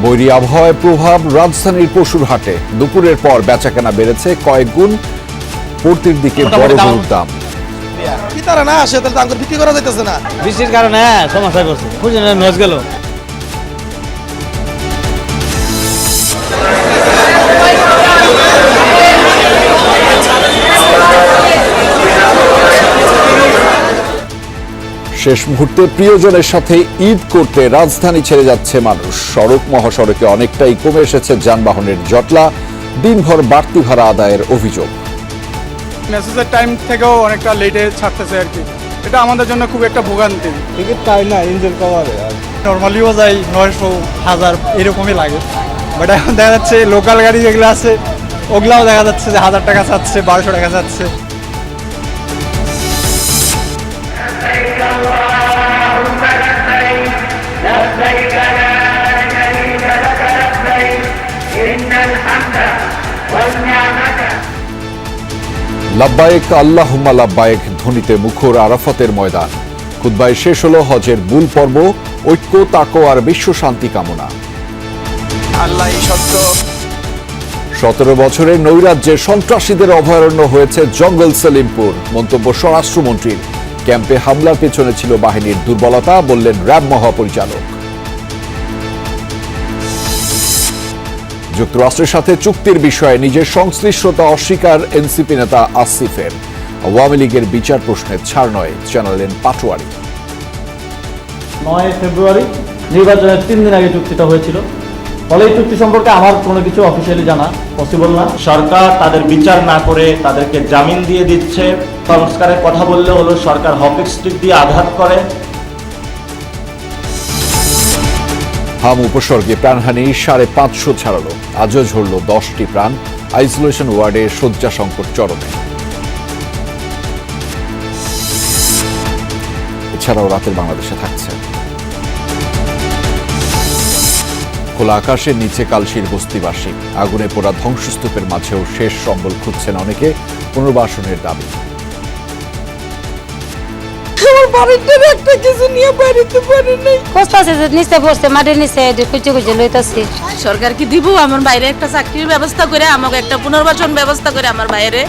বৈরী আবহাওয়ার প্রভাব রাজধানীর পশুর হাটে দুপুরের পর বেচাকেনা বেড়েছে কয়েক গুণ। পড়তির দিকে বড় গরুর দাম। ক্রেতারা না আসে তাহলে দাম করে বিক্রি করা যাইতেছে না। বৃষ্টির কারণে সমস্যা করছে, বুঝলেন, নজ গেল। শেষ মুহূর্তে প্রিয়জনের সাথে ঈদ করতে রাজধানী ছেড়ে যাচ্ছে মানুষ। সড়ক মহাসড়কে অনেকটাই কমে এসেছে যানবাহনের জটলা, দিনভর বাড়তি ভাড়া আদায়ের অভিযোগ। মেসেজের টাইম থেকেও অনেকটা লেটে ছাড়তেছে আর কি, এটা আমাদের জন্য খুব একটা ভোগান্তি। টিকিট পাই না, ইঞ্জিন কভারে নর্মালিও যাই 900 1000 এরকমই লাগে, বাট এখন দেখা যাচ্ছে লোকাল গাড়ি যেগুলো আছে ওগুলাও দেখা যাচ্ছে যে 1000 টাকা চাচ্ছে, 1200 টাকা চাচ্ছে। লাব্বায়েক আল্লাহুম্মা লাব্বায়েক ধ্বনিতে মুখর আরাফাতের ময়দান। খুতবায় শেষ হলো হজের মূল পর্ব, ঐক্য, তাকওয়ার বিশ্ব শান্তি কামনা। আল্লাহই সত্য। 17 বছরের নৈরাজ্যে সন্ত্রাসীদের অভয়ারণ্য হয়েছে জঙ্গল সেলিমপুর। মন্তব্য স্বরাষ্ট্রমন্ত্রীর। ক্যাম্পে হামলার পেছনে ছিল বাহিনীর দুর্বলতা, বললেন র্যাব মহাপরিচালক। যুক্তরাষ্ট্রের সাথে চুক্তির বিষয়ে নিজের সংশ্লিষ্টতা অস্বীকার এনসিপি নেতা আসিফের। আওয়ামী লীগের বিচার প্রশ্নে ছাড় নয় জানালেন পাটোয়ারি। 9 ফেব্রুয়ারি নির্বাচনের 3 দিন আগে চুক্তিটা হয়েছিল, ফলে এই চুক্তি সম্পর্কে আমার কোনো কিছু অফিসিয়ালি জানা পসিবল না। সরকার তাদের বিচার না করে তাদেরকে জামিন দিয়ে দিচ্ছে। সংস্কারের কথা বললে হলো সরকার হকি স্টিক দিয়ে আঘাত করে। হাম উপসর্গে প্রাণহানি 550 ছাড়ালো, আজও ঝরল 10টি প্রাণ। আইসোলেশন ওয়ার্ডে শয্যা সংকট চরমে। এছাড়াও রাতের বাংলাদেশে থাকছে খোলা আকাশের নিচে কালশির বস্তিবাসী। আগুনে পোড়া ধ্বংসস্তূপের মাঝেও শেষ সম্বল খুঁজছেন অনেকে, পুনর্বাসনের দাবি। একটা কিছু নিয়ে বাড়িতে পারে নাই, কষ্ট আছে যে নিচে বসতে মাটির নিচে খুঁজে খুঁজে লইতাছি। সরকার কি দিব আমার বাইরে একটা চাকরির ব্যবস্থা করে, আমাকে একটা পুনর্বাসন ব্যবস্থা করে আমার বাইরে।